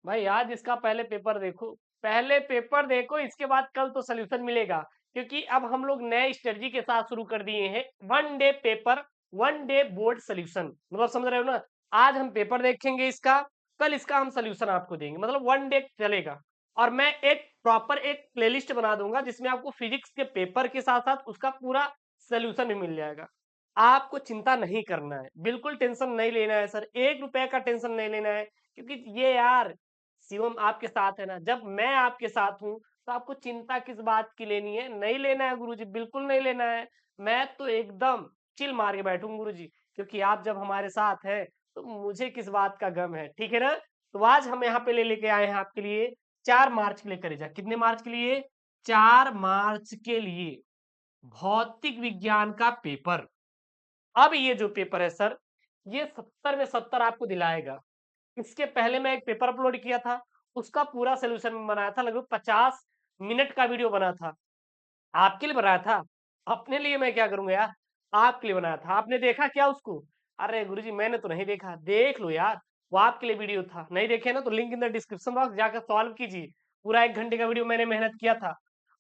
भाई आज इसका पहले पेपर देखो, पहले पेपर देखो, इसके बाद कल तो सोल्यूशन मिलेगा। क्योंकि अब हम लोग नए स्ट्रेटजी के साथ शुरू कर दिए हैं, 1 day paper, 1 day board solution. मतलब समझ रहे हो ना? आज हम पेपर देखेंगे इसका, कल इसका हम सोल्यूशन आपको देंगे, मतलब 1 डे चलेगा। और मैं एक प्रॉपर एक प्लेलिस्ट बना दूंगा जिसमें आपको फिजिक्स के पेपर के साथ साथ उसका पूरा सोल्यूशन भी मिल जाएगा। आपको चिंता नहीं करना है, बिल्कुल टेंशन नहीं लेना है सर, 1 रुपए का टेंशन नहीं लेना है। क्योंकि ये यार शिवम आपके साथ है ना, जब मैं आपके साथ हूँ तो आपको चिंता किस बात की लेनी है? नहीं लेना है गुरुजी, बिल्कुल नहीं लेना है। मैं तो एकदम चिल मार के बैठूंगा गुरुजी, क्योंकि आप जब हमारे साथ हैं तो मुझे किस बात का गम है, ठीक है ना? तो आज हम यहाँ पे लेके आए हैं आपके लिए 4 मार्च के लिए, करे जा कितने मार्च के लिए? 4 मार्च के लिए भौतिक विज्ञान का पेपर। अब ये जो पेपर है सर, ये 70 में 70 आपको दिलाएगा। इसके पहले मैं एक पेपर अपलोड किया था, उसका पूरा सोल्यूशन बनाया था, लगभग 50 मिनट का वीडियो बना था। आपके लिए बनाया था, अपने लिए मैं क्या करूंगा यार, आपके लिए बनाया था। आपने देखा क्या उसको? अरे गुरुजी मैंने तो नहीं देखा, देख लो यार, वो आपके लिए वीडियो था। नहीं देखे ना तो link in the description box जाकर सॉल्व कीजिए। पूरा 1 घंटे का वीडियो मैंने मेहनत किया था।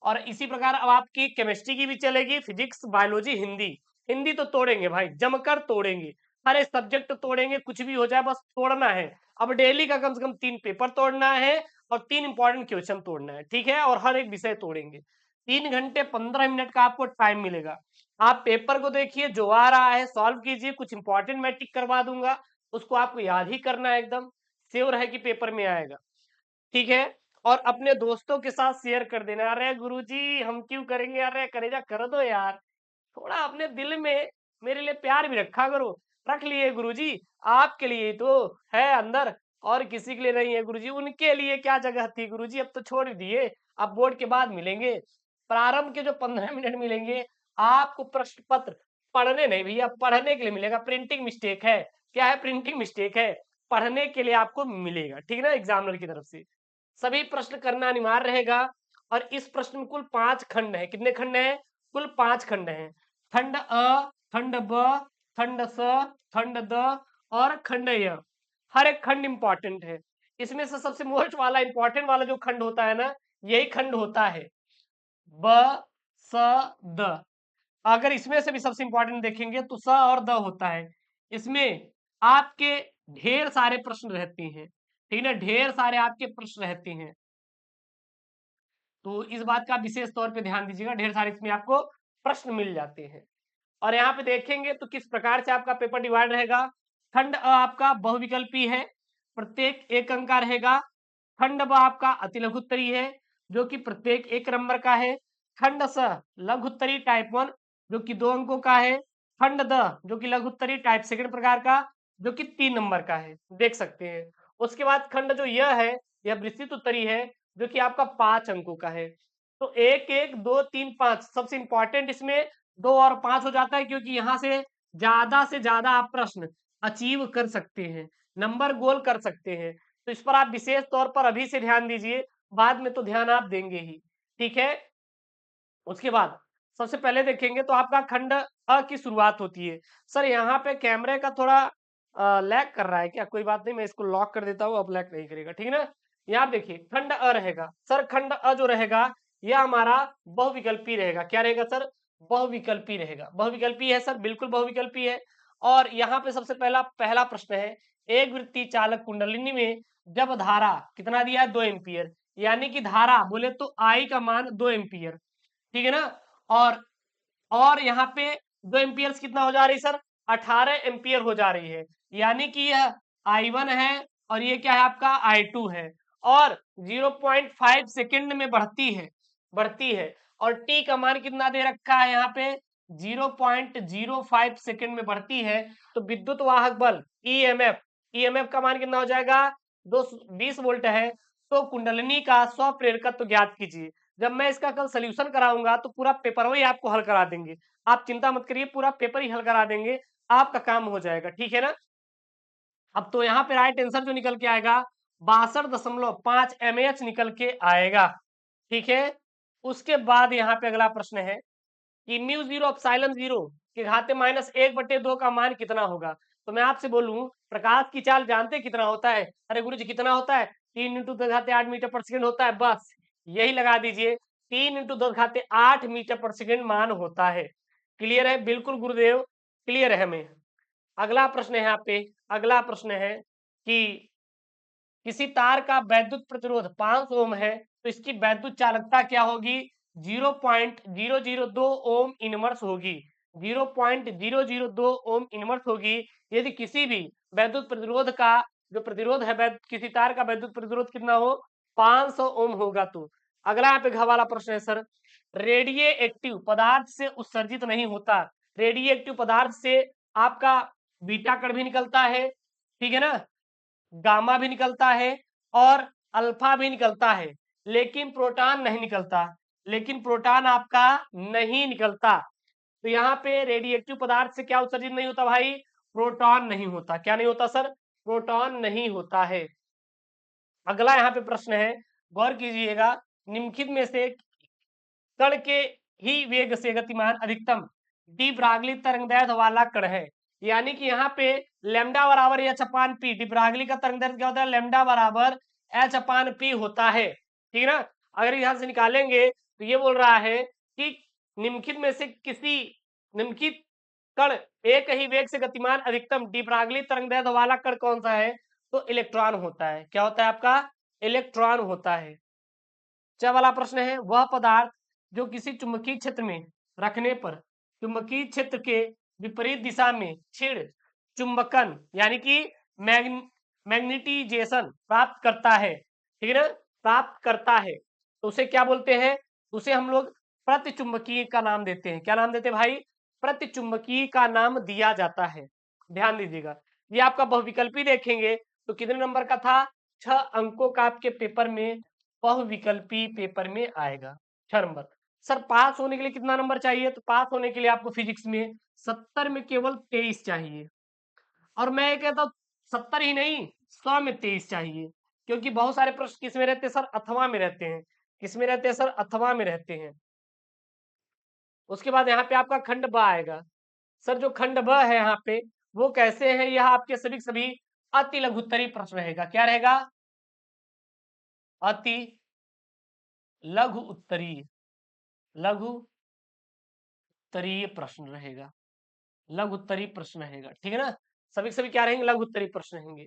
और इसी प्रकार अब आपकी केमिस्ट्री की भी चलेगी, फिजिक्स, बायोलॉजी, हिंदी। हिंदी तो तोड़ेंगे भाई, जमकर तोड़ेंगे, हर एक सब्जेक्ट तोड़ेंगे, कुछ भी हो जाए बस तोड़ना है। अब डेली का कम से कम 3 पेपर तोड़ना है और 3 इंपॉर्टेंट क्वेश्चन तोड़ना है, ठीक है? और हर एक विषय तोड़ेंगे। 3 घंटे 15 मिनट का आपको टाइम मिलेगा। आप पेपर को देखिए, जो आ रहा है सॉल्व कीजिए, कुछ इंपॉर्टेंट मैं टिक करवा दूंगा, उसको आपको याद ही करना है, एकदम श्योर है कि पेपर में आएगा, ठीक है? और अपने दोस्तों के साथ शेयर कर देना। अरे गुरुजी हम क्यों करेंगे, अरे करेजा कर दो यार, थोड़ा अपने दिल में मेरे लिए प्यार भी रखा करो। रख लिए गुरुजी, आपके लिए तो है अंदर, और किसी के लिए नहीं है गुरुजी। उनके लिए क्या जगह थी गुरुजी, अब तो छोड़ दिए। अब बोर्ड के बाद मिलेंगे, प्रारंभ के जो 15 मिनट मिलेंगे, आपको प्रश्न पत्र पढ़ने नहीं भैया, पढ़ने के लिए मिलेगा। प्रिंटिंग मिस्टेक है, क्या है? प्रिंटिंग मिस्टेक है, पढ़ने के लिए आपको मिलेगा, ठीक है ना? एग्जामिनर की तरफ से सभी प्रश्न करना अनिवार्य रहेगा। और इस प्रश्न में कुल 5 खंड है। कितने खंड है? कुल 5 खंड है। खंड अ, खंड ब, खंड स, खंड द और खंड य। हर एक खंड इंपॉर्टेंट है। इसमें से सबसे मोस्ट वाला इंपॉर्टेंट वाला जो खंड होता है ना, यही खंड होता है ब, स, द। अगर इसमें से भी सबसे इंपॉर्टेंट देखेंगे तो स और द होता है। इसमें आपके ढेर सारे प्रश्न रहते हैं, ठीक है ना? ढेर सारे आपके प्रश्न रहते हैं, तो इस बात का विशेष तौर पे ध्यान दीजिएगा। ढेर सारे इसमें आपको प्रश्न मिल जाते हैं। और यहाँ पे देखेंगे तो किस प्रकार से आपका पेपर डिवाइड रहेगा। खंड अ आपका बहुविकल्पी है, प्रत्येक 1 अंक का रहेगा। खंड ब आपका अतिलघुत्तरी है, जो कि प्रत्येक 1 नंबर का है। खंड स लघुत्तरी टाइप 1, जो कि 2 अंकों का है। खंड द जो कि लघुत्तरी टाइप सेकंड प्रकार का, जो कि 3 नंबर का है, देख सकते हैं। उसके बाद खंड जो यह है, यह विस्तृत उत्तरी है, जो कि आपका 5 अंकों का है। तो 1 1 2 3 5 सबसे इंपॉर्टेंट इसमें 2 और 5 हो जाता है, क्योंकि यहां से ज्यादा आप प्रश्न अचीव कर सकते हैं, नंबर गोल कर सकते हैं। तो इस पर आप विशेष तौर पर अभी से ध्यान दीजिए, बाद में तो ध्यान आप देंगे ही, ठीक है? उसके बाद सबसे पहले देखेंगे तो आपका खंड अ की शुरुआत होती है। सर यहाँ पे कैमरे का थोड़ा लैग कर रहा है क्या? कोई बात नहीं, मैं इसको लॉक कर देता हूँ, अब लैग नहीं करेगा, ठीक है ना? यहाँ आप देखिए खंड अ रहेगा सर, खंड अ जो रहेगा यह हमारा बहुविकल्पी रहेगा। क्या रहेगा सर? बहुविकल्पी रहेगा। बहुविकल्पी है सर, बिल्कुल बहुविकल्पी है। और यहाँ पे सबसे पहला पहला प्रश्न है, एक वृत्तीय चालक कुंडलिनी में जब धारा कितना दिया है? 2 एम्पियर, यानी कि धारा बोले तो आई का मान 2 एम्पियर, ठीक है ना? और और यहाँ पे 2 एम्पियर कितना हो जा रही है सर? 18 एम्पियर हो जा रही है, यानी कि यह I1 है और ये क्या है आपका I2 है। और 0.5 सेकंड में बढ़ती है। और t का मान कितना दे रखा है यहाँ पे? 0.05 सेकंड में बढ़ती है। तो विद्युत वाहक बल ईएमएफ का मान कितना हो जाएगा? 220 वोल्ट है। तो कुंडलिनी का स्व प्रेरकत्व ज्ञात कीजिए। जब मैं इसका कल सोल्यूशन कराऊंगा तो पूरा पेपर वही आपको हल करा देंगे, आप चिंता मत करिए, पूरा पेपर ही हल करा देंगे, आपका काम हो जाएगा, ठीक है ना? अब तो यहाँ पे राइट आंसर जो निकल के आएगा 62.5 mAh निकल के आएगा, ठीक है? उसके बाद यहाँ पे अगला प्रश्न है कि म्यू जीरो अपसाइलन जीरो के घाते -1/2 का मान कितना होगा? तो मैं आपसे बोलूं, प्रकाश की चाल जानते कितना होता है? अरे गुरु जी कितना होता है? 3 × 10⁸ मीटर पर सेकंड होता है, बस यही लगा दीजिए, 3 × 10⁸ मीटर पर सेकंड मान होता है। क्लियर है? बिल्कुल गुरुदेव क्लियर है हमें। अगला प्रश्न है यहाँ पे, अगला प्रश्न है कि किसी तार का वैद्युत प्रतिरोध 5 ओम है तो इसकी वैद्युत चालकता क्या होगी? 0.002 ओम इनवर्स होगी। 0.002 ओम इनवर्स होगी यदि किसी भी वैद्युत प्रतिरोध का जो प्रतिरोध है किसी तार का वैद्युत प्रतिरोध कितना हो? 500 ओम होगा। तो अगला यहाँ पे घ वाला प्रश्न है सर, रेडिए एक्टिव पदार्थ से उत्सर्जित नहीं होता। रेडिए एक्टिव पदार्थ से आपका बीटा कण भी निकलता है, ठीक है ना, गामा भी निकलता है और अल्फा भी निकलता है, लेकिन प्रोटॉन नहीं निकलता, लेकिन प्रोटॉन आपका नहीं निकलता। तो यहाँ पे रेडिएक्टिव पदार्थ से क्या उत्सर्जित नहीं होता भाई? प्रोटॉन नहीं होता। क्या नहीं होता सर? प्रोटॉन नहीं होता है। अगला यहाँ पे प्रश्न है, गौर कीजिएगा, निम्नलिखित में से कण के ही वेग से गतिमान अधिकतम डी ब्रागली तरंगदैर्घ्य वाला कण है। यानी कि यहाँ पे लैम्डा बराबर एच अपान पी, डी ब्रागली का तरंगदैर्घ्य क्या होता है? लैम्डा बराबर एच अपान पी होता है, ठीक है ना। अगर यहाँ से निकालेंगे तो ये बोल रहा है कि निम्नलिखित में से किसी निम्नलिखित कण एक ही वेग से गतिमान अधिकतम डी ब्रागली तरंगदैर्घ्य वाला कण कौन सा है? तो इलेक्ट्रॉन होता है। क्या होता है आपका? इलेक्ट्रॉन होता है। च वाला प्रश्न है, वह पदार्थ जो किसी चुंबकीय क्षेत्र में रखने पर चुंबकीय क्षेत्र के विपरीत दिशा में क्षीण चुंबकन यानी कि मैग्नेटिजेशन प्राप्त करता है, ठीक है ना, प्राप्त करता है, तो उसे क्या बोलते हैं? उसे हम लोग प्रतिचुंबकीय का नाम देते हैं। क्या नाम देते हैं भाई? प्रतिचुंबकीय का नाम दिया जाता है। ध्यान दीजिएगा, ये आपका बहुविकल्पी देखेंगे तो कितने नंबर का था? 6 अंकों का आपके पेपर में बहुविकल्पी पेपर में आएगा, 6 नंबर। सर पास होने के लिए कितना नंबर चाहिए? तो पास होने के लिए आपको फिजिक्स में 70 में केवल 23 चाहिए, और मैं ये कहता हूँ 70 ही नहीं, 100 में 23 चाहिए, क्योंकि बहुत सारे प्रश्न किस में रहते हैं सर? अथवा में रहते हैं। किस में रहते हैं सर? अथवा में रहते हैं। उसके बाद यहाँ पे आपका खंड ब आएगा। सर जो खंड ब है यहाँ पे वो कैसे है? यह आपके सभी सभी अति लघुत्तरी प्रश्न रहेगा। क्या रहेगा? अति लघु उत्तरीय, लघु उत्तरीय प्रश्न रहेगा, लघु उत्तरीय प्रश्न रहेगा, ठीक है ना। सभी सभी क्या रहेंगे? लघु उत्तरीय प्रश्न रहेंगे।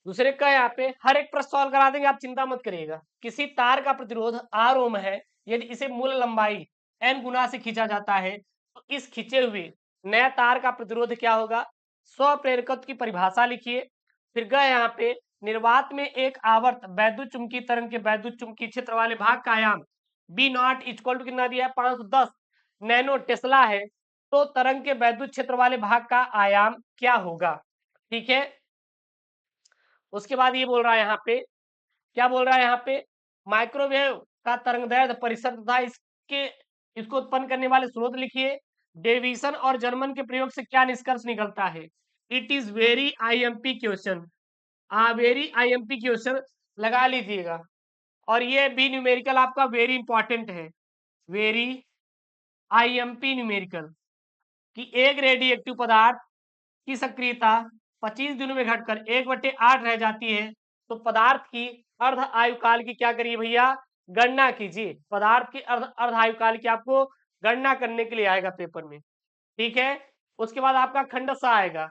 दूसरे का यहाँ पे हर एक प्रश्न सॉल्व करा देंगे, आप चिंता मत करिएगा। किसी तार का प्रतिरोध R ओम है, यदि इसे मूल लंबाई n गुना से खींचा जाता है तो इस खींचे हुए नया तार का प्रतिरोध क्या होगा? स्वप्रेरकत्व की परिभाषा लिखिए। फिर गए यहाँ पे निर्वात में एक आवर्त वैद्युत चुंबकीय तरंग के वैद्युत चुंबकीय क्षेत्र वाले भाग का आयाम बी नॉट इक्वल टू कितना दिया है? 510 नैनो टेस्ला है, तो तरंग के वैद्युत क्षेत्र वाले भाग का आयाम क्या होगा? ठीक है। उसके बाद ये बोल रहा है यहाँ पे, क्या बोल रहा है यहाँ पे? माइक्रोवेव का तरंगदैर्घ्य परिसर तथा इसके इसको उत्पन्न करने वाले स्रोत लिखिए। डेविसन और जर्मन के प्रयोग से क्या निष्कर्ष निकलता है? It is very IMP question, very IMP question लगा लीजिएगा। और ये भी न्यूमेरिकल आपका वेरी इंपॉर्टेंट है, वेरी आईएमपी न्यूमेरिकल, कि एक रेडिएक्टिव पदार्थ की सक्रियता 25 दिनों में घटकर 1/8 रह जाती है, तो पदार्थ की अर्ध आयुकाल की क्या करिए भैया? गणना कीजिए। पदार्थ की अर्ध आयुकाल की आपको गणना करने के लिए आएगा पेपर में, ठीक है। उसके बाद आपका खंड सा आएगा।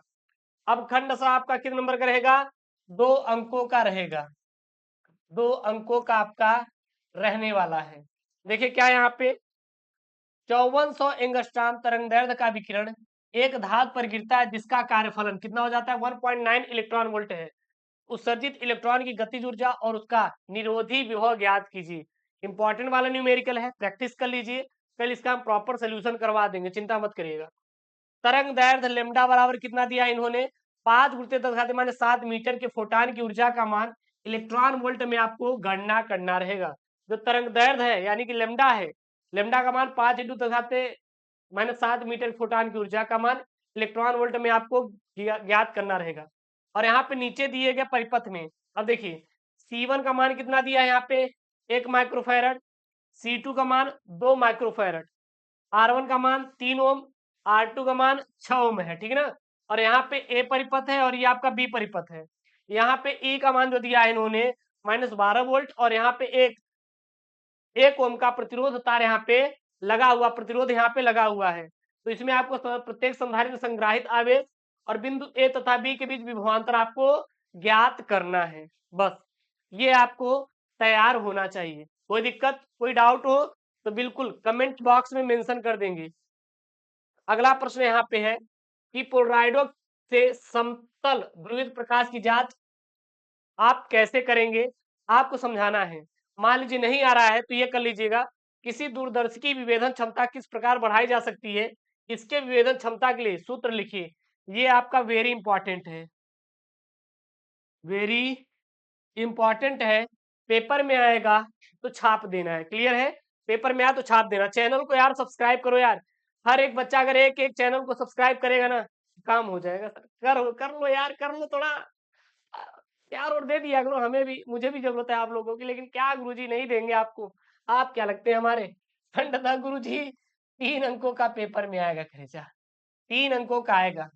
अब खंड सा आपका कितने नंबर का रहेगा? 2 अंकों का रहेगा, 2 अंकों का आपका रहने वाला है। देखिए क्या यहाँ पे 5400 एंगस्ट्रॉम तरंगदैर्घ्य का विकिरण एक धातु पर गिरता है जिसका कार्यफलन कितना हो जाता है? 1.9 इलेक्ट्रॉन वोल्ट है। उत्सर्जित इलेक्ट्रॉन की गतिज ऊर्जा और उसका निरोधी विभव ज्ञात कीजिए। इंपॉर्टेंट वाला न्यूमेरिकल है, प्रैक्टिस कर लीजिए, कल इसका हम प्रॉपर सोल्यूशन करवा देंगे, चिंता मत करिएगा। तरंग दैर्घ्य लेमडा बराबर कितना दिया इन्होंने? 5 × 10⁻7 मीटर के फोटान की ऊर्जा का मान इलेक्ट्रॉन वोल्ट में आपको गणना करना रहेगा। जो तरंग दैर्घ्य है यानी कि लेमडा है, लेमडा का मान 5 × 10⁻7 मीटर फोटान की ऊर्जा का मान इलेक्ट्रॉन वोल्ट में आपको ज्ञात करना रहेगा। और यहाँ पे नीचे दिए गए परिपथ में अब देखिए C1 का मान कितना दिया है यहाँ पे? 1 माइक्रोफैरड, C2 का मान 2 माइक्रोफैरड, R1 का मान 3 ओम, R2 का मान 6 ओम है, ठीक है ना। और यहाँ पे A परिपथ है और ये आपका B परिपथ है। यहाँ पे ई का मान जो दिया है इन्होंने -12 वोल्ट, और यहाँ पे एक ओम का प्रतिरोध तार यहाँ पे लगा हुआ, प्रतिरोध यहाँ पे लगा हुआ है। तो इसमें आपको प्रत्येक संधारित्र में संग्राहित आवेश और बिंदु ए तथा बी के बीच विभवांतर आपको ज्ञात करना है। बस ये आपको तैयार होना चाहिए। कोई दिक्कत, कोई डाउट हो तो बिल्कुल कमेंट बॉक्स में मेंशन कर देंगे। अगला प्रश्न यहाँ पे है कि पोलराइडो से समतल ध्रुवित प्रकाश की जांच आप कैसे करेंगे, आपको समझाना है। मान लीजिए नहीं आ रहा है तो ये कर लीजिएगा, किसी दूरदर्शी की विभेदन क्षमता किस प्रकार बढ़ाई जा सकती है, इसके विभेदन क्षमता के लिए सूत्र लिखिए। ये आपका वेरी इंपॉर्टेंट है, वेरी इंपॉर्टेंट है। पेपर में आएगा तो छाप देना है, क्लियर है? पेपर में आया तो छाप देना। चैनल को यार सब्सक्राइब करो यार, हर एक बच्चा अगर एक एक चैनल को सब्सक्राइब करेगा ना, काम हो जाएगा सर। कर लो यार, कर लो थोड़ा प्यार और दे दिया करो हमें भी, मुझे भी जरूरत है आप लोगों की। लेकिन क्या गुरुजी नहीं देंगे आपको? आप क्या लगते हैं हमारे? खंडता गुरुजी 3 अंकों का पेपर में आएगा खर्चा, 3 अंकों का आएगा।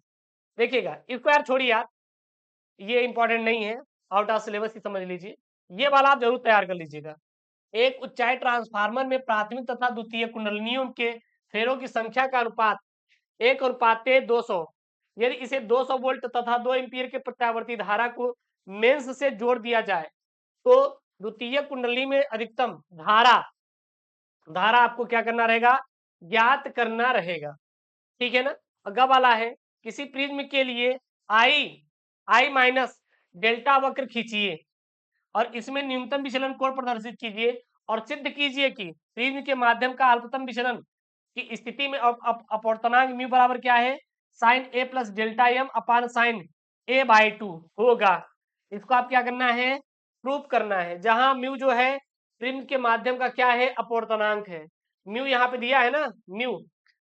देखिएगा इसको यार छोड़िए यार, ये इंपॉर्टेंट नहीं है, आउट ऑफ सिलेबस ही समझ लीजिए। ये वाला आप जरूर तैयार कर लीजिएगा। एक उच्चाई ट्रांसफार्मर में प्राथमिक तथा द्वितीय कुंडलिनियों के फेरों की संख्या का अनुपात 1:200। यदि इसे 200 वोल्ट तथा 2 एम्पीयर के प्रत्यावर्ती धारा को मेंस से जोड़ दिया जाए तो द्वितीय कुंडली में अधिकतम धारा धारा आपको क्या करना रहेगा? ज्ञात करना रहेगा, ठीक है ना? अगला वाला है, किसी प्रिज्म के लिए आई माइनस डेल्टा वक्र खींचिए और इसमें न्यूनतम विचलन कोण प्रदर्शित कीजिए और सिद्ध कीजिए कि प्रिज्म के माध्यम का अल्पतम विचलन की स्थिति में अपवर्तनांक म्यू बराबर क्या है? Sine A plus delta M upon sine a/2 होगा। इसको आप क्या करना है? प्रूफ करना है। जहां म्यू जो है प्रिज्म के माध्यम का क्या है? अपवर्तनांक है। म्यू यहाँ पे दिया है ना, म्यू,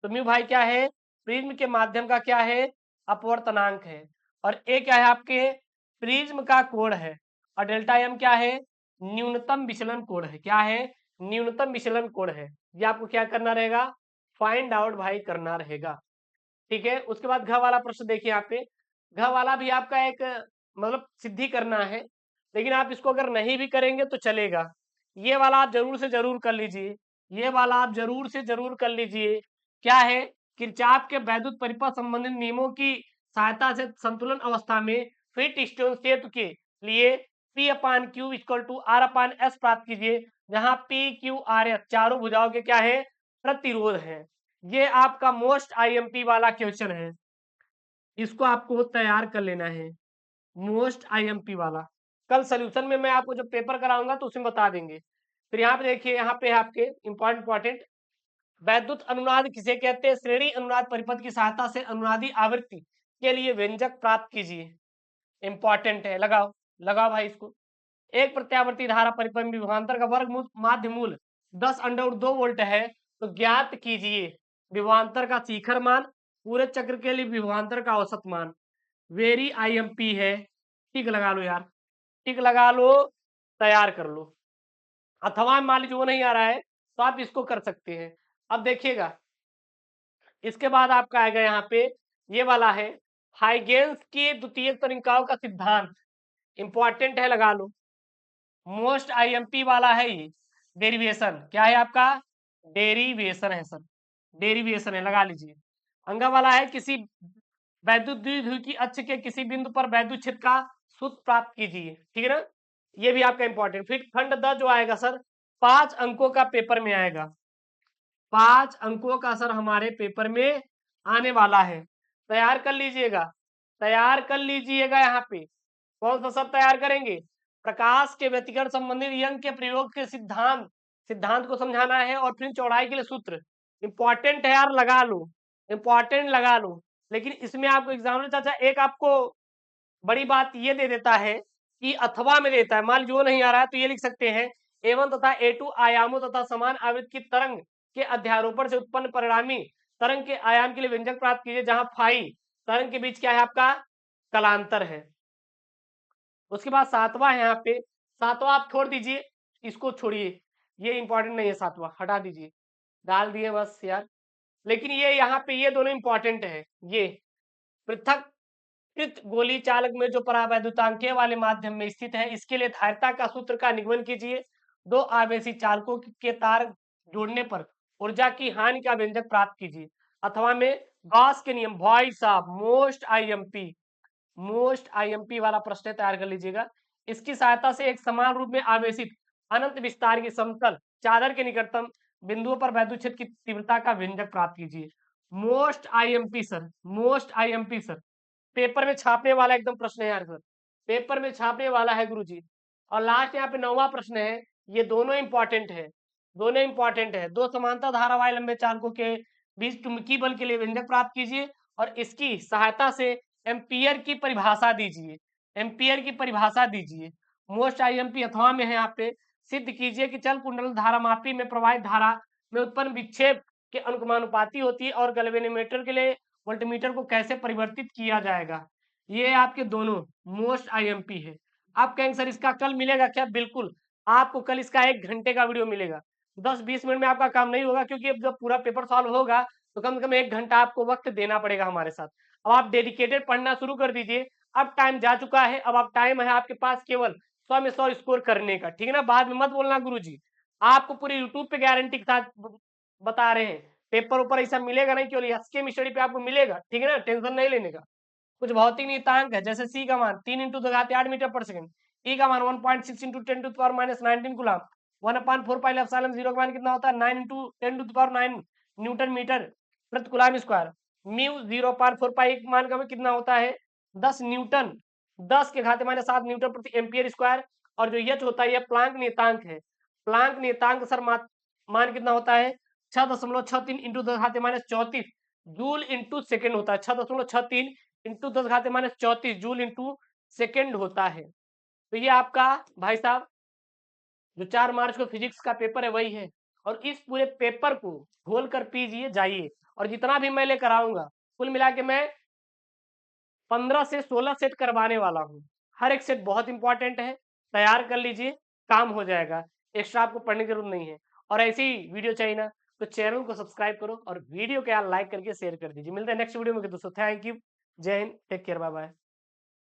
तो म्यू भाई क्या है? प्रिज्म के माध्यम का क्या है? अपवर्तनांक है। और ए क्या है आपके? प्रिज्म का कोण है। और डेल्टा एम क्या है? न्यूनतम विचलन कोण है। क्या है? न्यूनतम विचलन कोण है। ये आपको क्या करना रहेगा? फाइंड आउट भाई करना रहेगा, ठीक है। उसके बाद घ वाला प्रश्न देखिए यहाँ पे, घ वाला भी आपका एक मतलब सिद्धि करना है, लेकिन आप इसको अगर नहीं भी करेंगे तो चलेगा। ये वाला आप जरूर से जरूर कर लीजिए, ये वाला आप जरूर से जरूर कर लीजिए। क्या है? किरचाफ के वैद्युत परिपथ संबंधित नियमों की सहायता से संतुलन अवस्था में फिट स्टोन सेतु के लिए P/Q = R/S प्राप्त कीजिए, जहां PQRS चारों भुजाओं के क्या है? प्रतिरोध है। ये आपका मोस्ट आईएमपी वाला क्वेश्चन है, इसको आपको तैयार कर लेना है, मोस्ट आईएमपी वाला। कल सोल्यूशन में मैं आपको जब पेपर कराऊंगा तो उसमें बता देंगे। फिर यहाँ पे देखिए, यहाँ पे आपके इंपॉर्टेंट वैद्युत अनुनाद किसे कहते हैं? श्रेणी अनुनाद परिपथ की सहायता से अनुनादी आवृत्ति के लिए व्यंजक प्राप्त कीजिए। इंपॉर्टेंट है, लगाओ लगाओ भाई इसको। एक प्रत्यावर्ती धारा परिपथ में विभवांतर का वर्ग माध्य मूल 10√2 वोल्ट है, तो ज्ञात कीजिए विभवांतर का शिखर मान, पूरे चक्र के लिए विभवांतर का औसत मान। वेरी आईएमपी है, टिक लगा लो यार, टिक लगा लो, तैयार कर लो। अथवा मान लीजिए वो नहीं आ रहा है तो आप इसको कर सकते हैं। अब देखिएगा इसके बाद आपका आएगा यहाँ पे, ये वाला है हाइगेंस की द्वितीय तनिकाओं का सिद्धांत। इंपॉर्टेंट है, लगा लो। मोस्ट आईएमपी वाला है ये। डेरिवेशन क्या है आपका? डेरिवेशन है सर, डेरिवेशन है, लगा लीजिए। अंगा वाला है, किसी वैद्युत द्विध्रुव की अक्ष के किसी बिंदु पर वैद्युत क्षेत्र का सूत्र प्राप्त कीजिए, ठीक है ना? ये भी आपका इंपॉर्टेंट। फिर खंड 10 जो आएगा सर 5 अंकों का पेपर में आएगा, 5 अंकों का सर हमारे पेपर में आने वाला है। तैयार कर लीजिएगा, तैयार कर लीजिएगा। यहाँ पे कौन सा सब तैयार करेंगे? प्रकाश के व्यतिकरण संबंधित यंग के प्रयोग के सिद्धांत को समझाना है, और फिर चौड़ाई के लिए सूत्र। इंपॉर्टेंट है यार, लगा लो, इंपॉर्टेंट लगा लो। लेकिन इसमें आपको एग्जाम में चाचा एक आपको बड़ी बात ये दे देता है कि अथवा में देता है। मान लीजिए वो नहीं आ रहा है तो ये लिख सकते हैं A1 तथा A2 आयामों तथा समान आवृत्ति की तरंग के अध्यारोपण से उत्पन्न परिणामी तरंग के आयाम के लिए व्यंजक प्राप्त कीजिए, जहां फाई तरंग के बीच क्या है आपका? कलांतर है। उसके बाद 7वां है यहाँ पे, 7वां आप छोड़ दीजिए, इसको छोड़िए, ये इंपॉर्टेंट नहीं है, 7वां हटा दीजिए, डाल दिए बस यार। लेकिन ये यहाँ पे ये दोनों इंपॉर्टेंट है। ये पृथक विकृत गोली चालक में जो परावैद्युतांकीय वाले माध्यम में स्थित है, इसके लिए धारिता का सूत्र का निगमन कीजिए। दो आवेशी चालकों के तार जोड़ने पर ऊर्जा की हानि का व्यंजक प्राप्त कीजिए। अथवा में गॉस के नियम, भाई साहब मोस्ट आईएमपी वाला प्रश्न तैयार कर लीजिएगा। इसकी सहायता से एक समान रूप में आवेशित अनंत विस्तार की समतल चादर के निकटतम बिंदुओं पर वैद्युत क्षेत्र की तीव्रता का व्यंजक प्राप्त कीजिए। मोस्ट आईएमपी सर, पेपर में छापने वाला एकदम प्रश्न है यार सर, पेपर में छापने वाला है गुरुजी। और लास्ट यहाँ पे 9वां प्रश्न है, ये दोनों इंपॉर्टेंट है, दो समांतर धारा वाले लंबे चालकों के बीच चुंबकीय बल के लिए व्यंजक प्राप्त कीजिए और इसकी सहायता से एम्पियर की परिभाषा दीजिए। मोस्ट आईएमपी अथवा में है, यहाँ पे सिद्ध कीजिए कि चल कुंडल धारामापी में प्रवाहित धारा में उत्पन्न विक्षेप के अनुक्रमानुपाती होती है और गैल्वेनोमीटर के लिए वोल्टमीटर को कैसे परिवर्तित किया जाएगा। ये आपके दोनों मोस्ट आईएमपी है। आप कहेंगे सर इसका कल मिलेगा क्या? बिल्कुल, आपको कल इसका 1 घंटे का वीडियो मिलेगा। 10-20 मिनट में आपका काम नहीं होगा, क्योंकि अब जब पूरा पेपर सॉल्व होगा तो कम से कम 1 घंटा आपको वक्त देना पड़ेगा हमारे साथ। अब आप डेडिकेटेड पढ़ना शुरू कर दीजिए। अब टाइम जा चुका है, अब आप टाइम है आपके पास केवल 100 में 100 स्कोर करने का, ठीक है ना? बाद में मत बोलना गुरुजी, आपको पूरी यूट्यूब पे गारंटी के साथ बता रहे हैं, पेपर ऊपर ऐसा मिलेगा नहीं, केवल एसके स्टडी पे आपको मिलेगा, ठीक है ना? टेंशन नहीं लेने का। कुछ भौतिक नियतांक है, जैसे सी का मान 3 × 10⁸ मीटर पर सेकंड, ई का मान 1.6 × 10⁻⁻19 कूलम, 1/4 पाई एप्सिलॉन 0 का मान कितना होता है 9 × 10⁹ न्यूटन मीटर प्रति कूलम स्क्वायर। म्यू 0.4 पाई का मान का कितना होता है 10 न्यूटन 10⁻⁷ न्यूटन प्रति एम्पियर स्क्वायर। और जो एच होता है यह प्लांक नियतांक है। प्लांक नियतांक सर मान कितना होता है 6.63 × 10⁻34 जूल इंटू सेकेंड होता है। 6.63 × 10⁻34 जूल इंटू सेकेंड होता है। तो ये आपका भाई साहब जो 4 मार्च को फिजिक्स का पेपर है वही है। और इस पूरे पेपर को घोल कर पीजिए जाइए, और जितना भी मैं लेकर आऊंगा कुल मिला के मैं 15 से 16 सेट करवाने वाला हूँ। हर एक सेट बहुत इंपॉर्टेंट है, तैयार कर लीजिए, काम हो जाएगा, एक्स्ट्रा आपको पढ़ने की जरूरत नहीं है। और ऐसी वीडियो चाहिए ना तो चैनल को सब्सक्राइब करो और वीडियो को यार लाइक करके शेयर कर दीजिए। मिलते हैं नेक्स्ट वीडियो में दोस्तों। थैंक यू, जय हिंद, टेक केयर, बाय बाय।